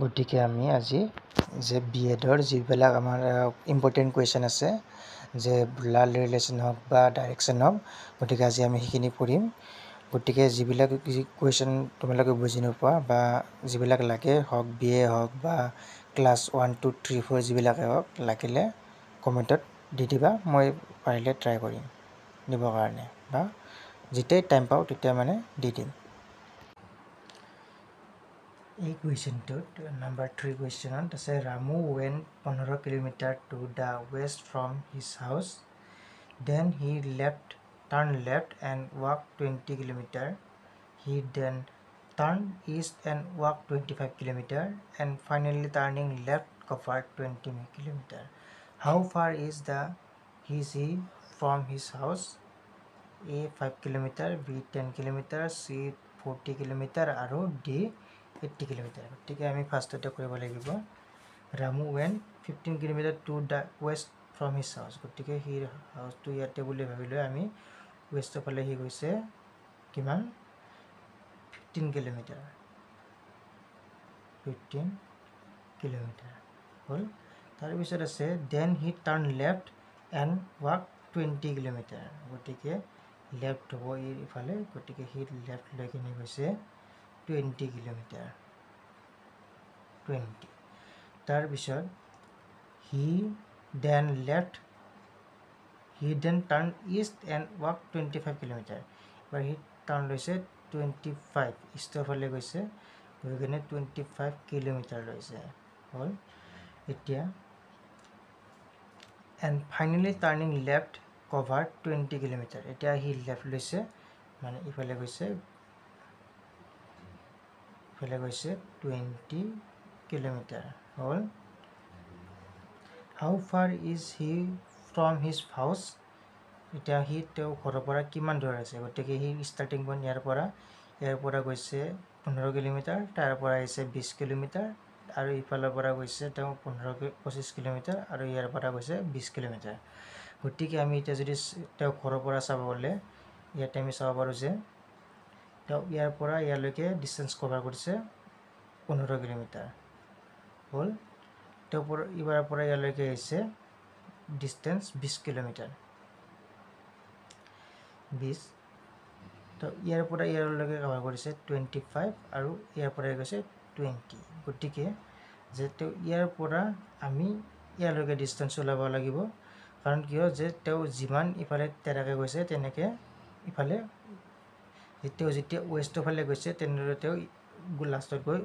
গতিকে আমি আজি যে বিএডৰ যিবিলাক আমাৰ ইম্পৰ্টেণ্ট কুৱেশ্যন আছে যে ব্লাড ৰিলেশ্যন হওক বা ডাইৰেকশ্যন হওক গতিকে আজি আমি সেইখিনি পঢ়িম গতিকে যিবিলাক কুৱেশ্যন তোমালোকে বুজি নোপোৱা বা যিবিলাক লাগে হওক বিএ হওক বা ক্লাছ 1 2 3 4 যিবিলাকে হওক লাগিলে কমেণ্টত দি দিবা মই পাৰিলে ট্ৰাই কৰিম দিবৰ কাৰণে বা যেতিয়াই টাইম পাওঁ তেতিয়া মানে দি দিম এই কুৱেশ্যনটোত নাম্বাৰ 3 কুৱেশ্যনত আছে Ramu went 15 kilometre to the west from his house. Then he turned left and walked 20 kilometer. He then turned east and walked 25 kilometer and finally turning left covered 20 kilometer. How far is he from his house? A 5 kilometer, B 10 kilometer, C 40 kilometer আৰু D 80 kilometer. গতিকে আমি ফাৰ্ষ্টতে কৰিব লাগিব Ramu went 15 kilometer to the west from his house. গতিকে সি হাউচটো ইয়াতে বুলি ভাবিলৈ আমি ৱেষ্টৰ ফালে সি গৈছে কিমান 15 কিলোমিটাৰ 15 কিলোমিটাৰ হ'ল তাৰপিছত আছে then he turned left and walked 20 kilometer. গতিকে লেফ্ট হ'ব ইফালে গতিকে সি লেফ্ট লৈ কিনে গৈছে 20 কিলোমিটাৰ 20 তাৰপিছত he then turned east and walked 25 kilometer. এবাৰ সি টাৰ্ণ লৈছে 25 ইষ্টৰ ফালে গৈছে গৈ কিনে 25 কিলোমিটাৰ লৈছে হ'ল এতিয়া and finally turning left covered 20 kilometer. এতিয়া সি লেফ্ট লৈছে মানে ইফালে গৈছে 20 কিলোমিটাৰ হ'ল how far is he from his house? এতিয়া সি তেওঁ ঘৰৰ পৰা কিমান দূৰ আছে গতিকে সি ষ্টাৰ্টিং পইণ্ট ইয়াৰ পৰা গৈছে 15 কিলোমিটাৰ তাৰ পৰা আহিছে 20 কিলোমিটাৰ আৰু ইফালৰ পৰা গৈছে তেওঁ 25 কিলোমিটাৰ আৰু ইয়াৰ পৰা গৈছে 20 কিলোমিটাৰ গতিকে আমি এতিয়া যদি তেওঁ ঘৰৰ পৰা চাব গ'লে ইয়াতে আমি চাব পাৰোঁ যে তেওঁ ইয়াৰ পৰা ইয়ালৈকে ডিষ্টেঞ্চ কভাৰ কৰিছে 15 কিলোমিটাৰ হ'ল তেওঁ ইয়াৰ পৰা ইয়ালৈকে আহিছে ডিষ্টেঞ্চ 20 কিলোমিটাৰ 20 তো ইয়াৰ পৰা ইয়ালৈকে কভাৰ কৰিছে 25 আৰু ইয়াৰ পৰা গৈছে 20 গতিকে যে তেওঁ ইয়াৰ পৰা আমি ইয়ালৈকে ডিষ্টেঞ্চ ওলাব লাগিব কাৰণ কিয় যে তেওঁ যিমান ইফালে তেৰাকে গৈছে তেনেকৈ ইফালে তেওঁ যেতিয়া ৱেষ্টৰ ফালে গৈছে তেনেদৰে তেওঁ লাষ্টত গৈ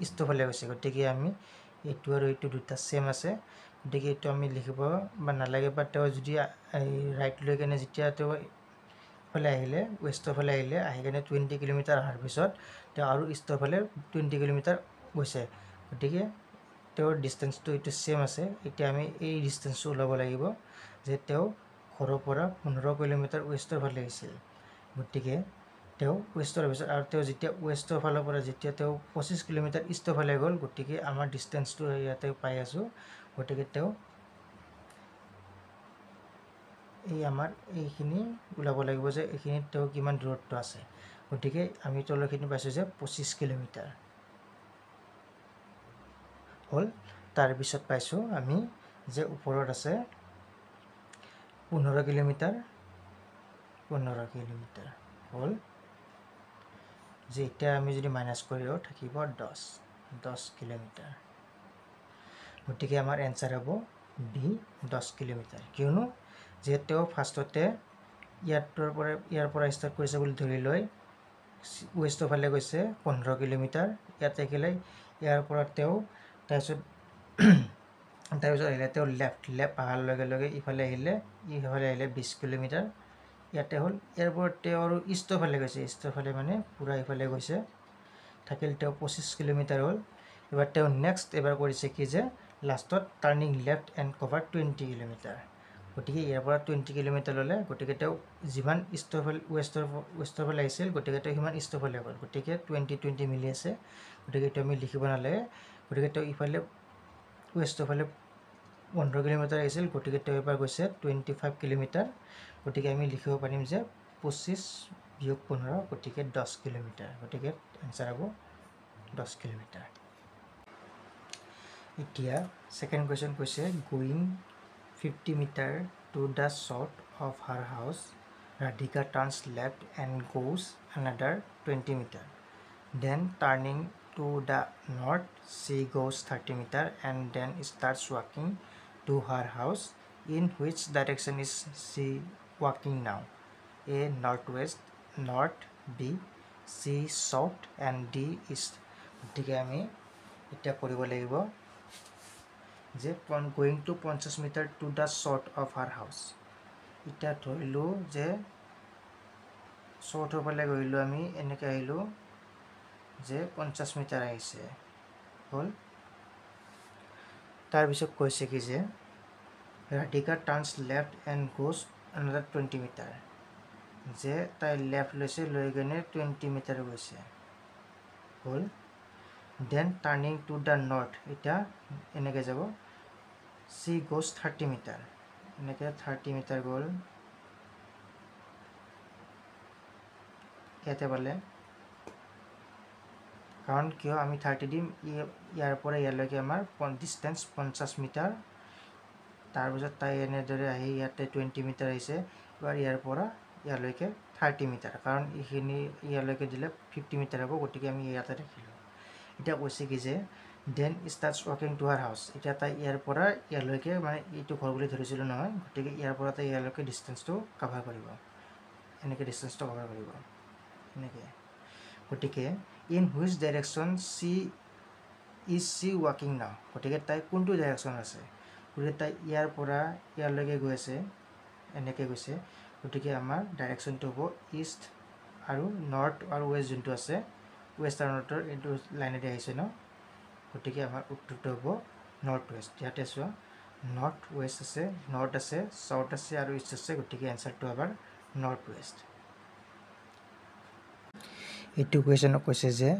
ইষ্টৰ ফালে গৈছে গতিকে আমি এইটো আৰু এইটো দুটা ছেম আছে গতিকে এইটো আমি লিখিব বা নালাগে বা তেওঁ যদি ৰাইট লৈ কেনে যেতিয়া তেওঁ ফালে আহিলে ৱেষ্টৰ ফালে আহিলে আহি কেনে 20 কিলোমিটাৰ অহাৰ পিছত তেওঁ আৰু ইষ্টৰ ফালে 20 কিলোমিটাৰ গৈছে গতিকে তেওঁৰ ডিষ্টেঞ্চটো এইটো ছেম আছে এতিয়া আমি এই ডিষ্টেঞ্চটো ওলাব লাগিব যে তেওঁ ঘৰৰ পৰা 15 কিলোমিটাৰ ৱেষ্টৰ ফালে আহিছিল গতিকে তেওঁ ৱেষ্টৰ পিছত আৰু তেওঁ যেতিয়া ৱেষ্টৰ ফালৰ পৰা যেতিয়া তেওঁ 25 কিলোমিটাৰ ইষ্টৰ ফালে গ'ল গতিকে আমাৰ ডিষ্টেঞ্চটো ইয়াতে পাই আছোঁ গতিকে তেওঁ এই আমাৰ এইখিনি ওলাব লাগিব যে এইখিনিত তেওঁ কিমান দূৰত্ব আছে গতিকে আমি তলৰখিনি পাইছোঁ যে 25 কিলোমিটাৰ হ'ল তাৰপিছত পাইছোঁ আমি যে ওপৰত আছে 15 কিলোমিটাৰ হ'ল যে এতিয়া আমি যদি মাইনাছ কৰিও থাকিব 10 কিলোমিটাৰ গতিকে আমাৰ এনচাৰ হ'ব বি 10 কিলোমিটাৰ কিয়নো যে তেওঁ ফাৰ্ষ্টতে ইয়াৰ পৰা ষ্টাৰ্ট কৰিছে বুলি ধৰি লৈ ৱেষ্টৰ ফালে গৈছে 15 কিলোমিটাৰ ইয়াতে গ'লে ইয়াৰ পৰা তেওঁ তাৰপিছত আহিলে তেওঁ লেফ্ট অহাৰ লগে লগে ইফালে আহিলে 20 কিলোমিটাৰ ইয়াতে হ'ল ইয়াৰ পৰা তেওঁ আৰু ইষ্টৰ ফালে গৈছে ইষ্টৰ ফালে মানে পূৰা ইফালে গৈছে থাকিল তেওঁ 25 কিলোমিটাৰ হ'ল এবাৰ তেওঁ নেক্সট এবাৰ কৰিছে কি যে লাষ্টত turning left and cover 20 kilometre গতিকে ইয়াৰ পৰা 20 কিলোমিটাৰ ল'লে গতিকে তেওঁ যিমান ইষ্টৰ ফালে ৱেষ্টৰ ফালে আহিছিল গতিকে তেওঁ সিমান ইষ্টৰ ফালে গ'ল গতিকে 20 মিলি আছে গতিকে এইটো আমি লিখিব নালাগে গতিকে তেওঁ ইফালে ৱেষ্টৰ ফালে 15 কিলোমিটাৰ আহিছিল গতিকে তেওঁ এবাৰ গৈছে 25 কিলোমিটাৰ গতিকে আমি লিখিব পাৰিম যে 25 বিয়োগ 15 গতিকে 10 কিলোমিটাৰ গতিকে এনচাৰ হ'ব 10 কিলোমিটাৰ এতিয়া second question কৈছে going 50 meter to the south of her house, Radhika turns left and goes another 20 meter. Then turning to the north, she goes 30 meter and then starts walking to her house. In which direction is she walking now? A. Northwest, north, B. C. south and D. east. গতিকে আমি এতিয়া কৰিব লাগিব যে going to 50 meter to the south of her house. এতিয়া ধৰিলোঁ যে southৰ ফালে গৈলোঁ আমি এনেকৈ আহিলোঁ যে 50 মিটাৰ আহিছে হ'ল তাৰপিছত কৈছে কি যে Radhika turns left and goes another 20 meter যে তাই লেফ্ট লৈছে লৈ কিনে 20 মিটাৰ গৈছে হ'ল then turning to the north এতিয়া এনেকৈ যাব she goes 30 meter এনেকৈ 30 মিটাৰ গ'ল ইয়াতে পালে কাৰণ কিয় আমি 30 দিম ইয়াৰ পৰা ইয়ালৈকে আমাৰ ডিষ্টেঞ্চ 50 মিটাৰ তাৰপিছত তাই এনেদৰে আহি ইয়াতে 20 মিটাৰ আহিছে এবাৰ ইয়াৰ পৰা ইয়ালৈকে 30 মিটাৰ কাৰণ এইখিনি ইয়ালৈকে দিলে 50 মিটাৰ হ'ব গতিকে আমি ইয়াতে ৰাখিলোঁ এতিয়া কৈছে কি যে দেন ষ্টাৰ্টছ ৱাকিং টু হাৰ হাউচ এতিয়া তাই ইয়াৰ পৰা ইয়ালৈকে মানে এইটো ঘৰ বুলি ধৰিছিলোঁ নহয় গতিকে ইয়াৰ পৰা তাই ইয়ালৈকে ডিষ্টেঞ্চটো কভাৰ কৰিব এনেকৈ ডিষ্টেঞ্চটো কভাৰ কৰিব এনেকৈ গতিকে ইন হুইচ ডাইৰেকশ্যন চি ৱাকিং নাও গতিকে তাই কোনটো ডাইৰেকশ্যন আছে গতিকে তাই ইয়াৰ পৰা ইয়ালৈকে গৈ আছে এনেকৈ গৈছে গতিকে আমাৰ ডাইৰেকশ্যনটো হ'ব ইষ্ট আৰু নৰ্থ আৰু ৱেষ্ট যোনটো আছে ৱেষ্ট আৰু নৰ্থৰ এইটো লাইনেদি আহিছে ন গতিকে আমাৰ উত্তৰটো হ'ব নৰ্থ ৱেষ্ট ইয়াতে চোৱা নৰ্থ ৱেষ্ট আছে নৰ্থ আছে চাউথ আছে আৰু ইষ্ট আছে গতিকে এনচাৰটো আমাৰ নৰ্থ ৱেষ্ট এইটো কুৱেশ্যনক কৈছে যে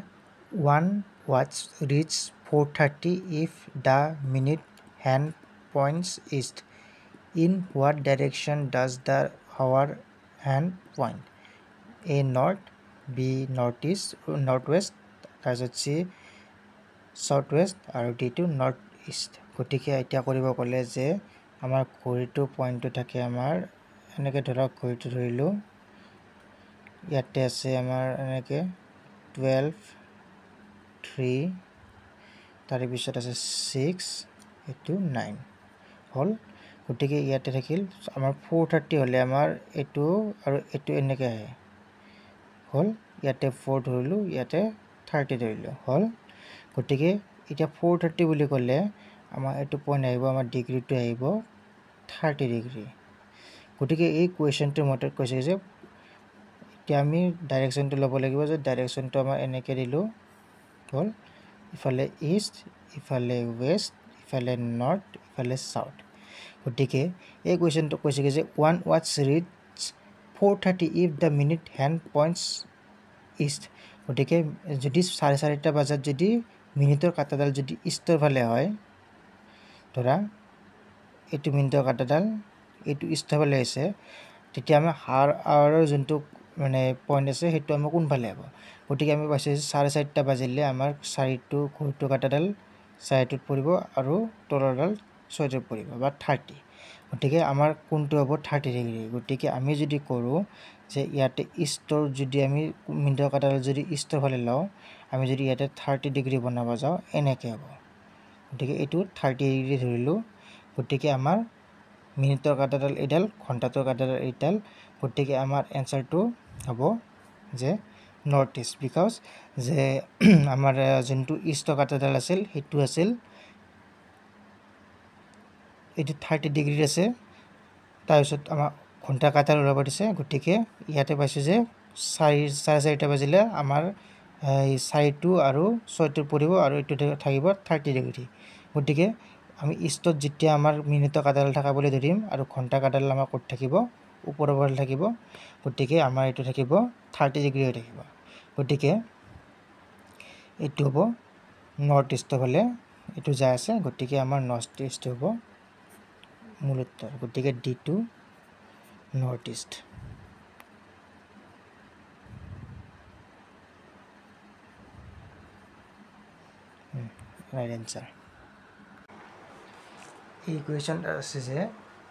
1 watch reach 4:30 if the minute hand points east. In what direction does the hour hand point? A. north, B. northeast, northwest, তাৰপিছত C. southwest আৰু D টো north east. গতিকে এতিয়া কৰিব ক'লে যে আমাৰ ঘড়ীটো পইণ্টটো থাকে আমাৰ এনেকৈ ধৰক ঘড়ীটো ধৰিলোঁ ইয়াতে আছে আমাৰ এনেকৈ 12 3 তাৰপিছত আছে 6 এইটো 9 হ'ল গতিকে ইয়াতে থাকিল আমাৰ 4:30 হ'লে আমাৰ এইটো আৰু এইটো এনেকৈ আহে হ'ল ইয়াতে 4 ধৰিলোঁ ইয়াতে 30 ধৰিলোঁ হ'ল গতিকে এতিয়া 4:30 বুলি ক'লে আমাৰ এইটো পইণ্ট আহিব আমাৰ ডিগ্ৰীটো আহিব 30 ডিগ্ৰী গতিকে এই কুৱেশ্যনটোৰ মতে কৈছে যে এতিয়া আমি ডাইৰেকশ্যনটো ল'ব লাগিব যে ডাইৰেকশ্যনটো আমাৰ এনেকৈ দিলোঁ হ'ল ইফালে ইষ্ট ইফালে ৱেষ্ট ইফালে নৰ্থ ইফালে চাউথ গতিকে এই কুৱেশ্যনটো কৈছে কি যে 1 watch reach 4:30 if the minute hand points east গতিকে যদি 4:30 বজাত যদি মিনিটৰ কাঁটাডাল যদি ইষ্টৰ ফালে হয় ধৰা এইটো মিনিটৰ কাঁটাডাল এইটো ইষ্টৰ ফালে হৈছে তেতিয়া আমি আৱাৰৰ যোনটো মানে পইণ্ট আছে সেইটো আমাৰ কোনফালে হ'ব গতিকে আমি পাইছোঁ যে 4:30 বাজিলে আমাৰ চাৰিটো ঘড়ীটো কাঁটাডাল চাৰিটোত পৰিব আৰু তলৰডাল 6টোত পৰিব বা 30 গতিকে আমাৰ কোনটো হ'ব 30 ডিগ্ৰী গতিকে আমি যদি কৰোঁ যে ইয়াতে ইষ্টৰ যদি আমি মিনিটৰ কাঁটাডাল যদি ইষ্টৰ ফালে লওঁ আমি যদি ইয়াতে 30 ডিগ্ৰী বনাব যাওঁ এনেকৈ হ'ব গতিকে এইটো 30 ডিগ্ৰী ধৰিলোঁ গতিকে আমাৰ মিনিটৰ কাঁটাডাল এইডাল ঘণ্টাটোৰ কাঁটাডাল এইডাল গতিকে আমাৰ এনচাৰটো হ'ব যে নৰ্থ ইষ্ট বিকজ যে আমাৰ যোনটো ইষ্টৰ কাঁটাডাল আছিল সেইটো আছিল এইটো 30 ডিগ্ৰীত আছে তাৰপিছত আমাৰ ঘণ্টা কাঁটাডাল ওলাব দিছে গতিকে ইয়াতে পাইছোঁ যে 4:30 বাজিলে আমাৰ এই 4টো আৰু 6টোত পৰিব আৰু এইটো থাকিব 30 ডিগ্ৰী গতিকে আমি ইষ্টত যেতিয়া আমাৰ মিনিটৰ কাঁটাডাল থকা বুলি ধৰিম আৰু ঘণ্টা কাঁটাডাল আমাৰ ক'ত থাকিব ওপৰৰ ফালে থাকিব গতিকে আমাৰ এইটো থাকিব 30 ডিগ্ৰী হৈ থাকিব গতিকে এইটো হ'ব নৰ্থ ইষ্টৰ ফালে এইটো যায় আছে গতিকে আমাৰ নৰ্থ ইষ্ট হ'ব মূল উত্তৰ গতিকে D to north east right answer এই কুৱেশ্যন আছে যে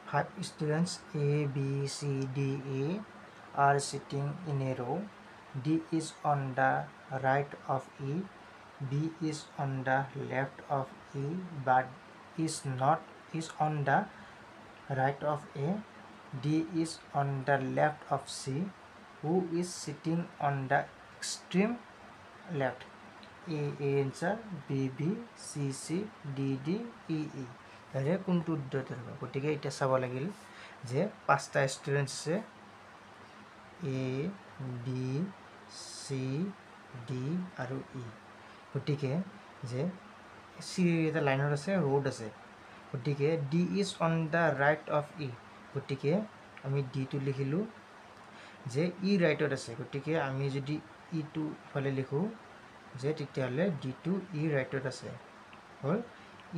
5 students A, B, C, D, E are sitting in a row. D is on the right of E, B is on the left of E, but is on the right of A. D is on the left of C. Who is sitting on the extreme left? A answer, B C D E তাৰে কোনটো উত্তৰটো হ'ব গতিকে এটা চাব লাগিল যে পাঁচটা ষ্টুডেন্টস আছে A B C D আৰু E গতিকে যে C এটা লাইনত আছে ৰোড আছে গতিকে D is on the right of E গতিকে আমি D টো লিখিলো যে E ৰাইটত আছে গতিকে আমি যদি E টো ইফালে লিখো যে তেতিয়াহলে D টো E ৰাইটত আছে হল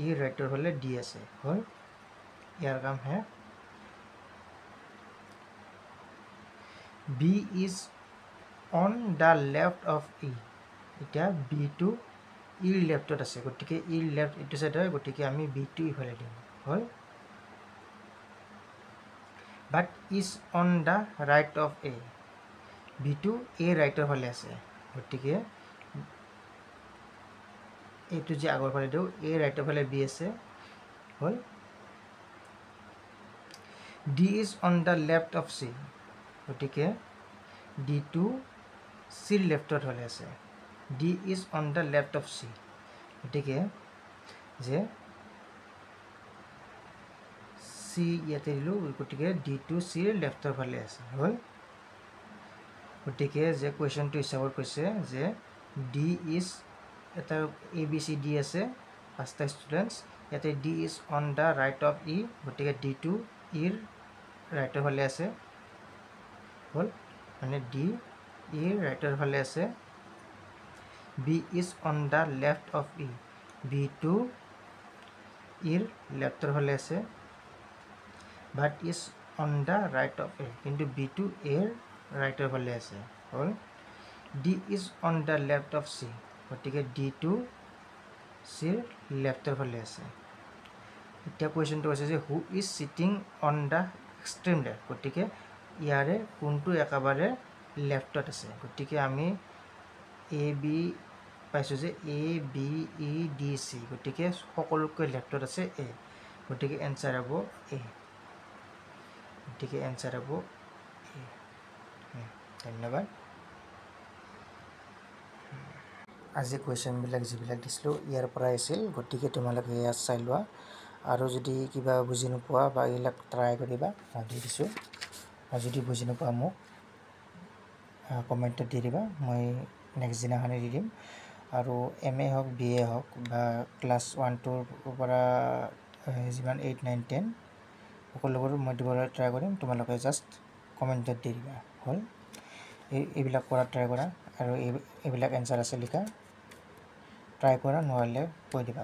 E ৰাইটৰ হলে D আছে হল ইয়াৰ কাম হে B is on the left of E এটা B টো E লেফটত আছে গতিকে E লেফট ইটো সাইড হয় গতিকে আমি B টো ইফালে দিম হল but is on the right of A B টো A ৰাইটৰ হলে আছে গতিকে এইটো যে আগৰ ফালে দিও A ৰাইটৰ ফালে B আছে হল D is on the left of C গতিকে D টো C লেফটত হলে আছে D is on the left of C গতিকে যে C ইয়াতে দিলো গতিকে D টো C লেফটৰ ফালে আছে হল গতিকে যে কোৱেশ্যনটো হিচাপত কৈছে যে D is এটা A B C D আছে পাঁচটা ষ্টুডেন্টস ইয়াতে D is on the right of E গতিকে D টো E ৰ ৰাইটৰ ফালে আছে হল মানে D E ৰ ৰাইটৰ ফালে আছে B is on the left of E B টো E ৰ লেফটৰ ফালে আছে but is on the right of A কিন্তু B টো A ৰ ৰাইটৰ ফালে আছে হল D is on the left of C গতিকে D টো C ৰ লেফটৰ ফালে আছে এতিয়া কোৱেশ্যনটো আছে যে who is sitting on the extreme left গতিকে ইয়াৰে কোনটো একেবাৰে লেফটত আছে গতিকে আমি A B পাইছো যে A B E D C গতিকে সকলোকৈ লেফটত আছে A গতিকে এনসাৰ হ'ব A গতিকে এনসাৰ হ'ব A ধন্যবাদ আজি কুৱেশ্যনবিলাক যিবিলাক দিছিলোঁ ইয়াৰ পৰা আছিল গতিকে তোমালোকে ইয়াত চাই লোৱা আৰু যদি কিবা বুজি নোপোৱা বা এইবিলাক ট্ৰাই কৰিবা দি দিছোঁ আৰু যদি বুজি নোপোৱা মোক কমেণ্টত দি দিবা মই নেক্সট দিনাখনে দি দিম আৰু MA হওক BA হওক বা ক্লাছ 1-2 পৰা যিমান 8, 9, 10 সকলোবোৰ মই দিবলৈ ট্ৰাই কৰিম তোমালোকে জাষ্ট কমেণ্টত দি দিবা হল এইবিলাক কৰা ট্ৰাই কৰা আৰু এইবিলাক এনসাৰ আছে লিখা ট্ৰাই কৰা নহলে কৈ দিবা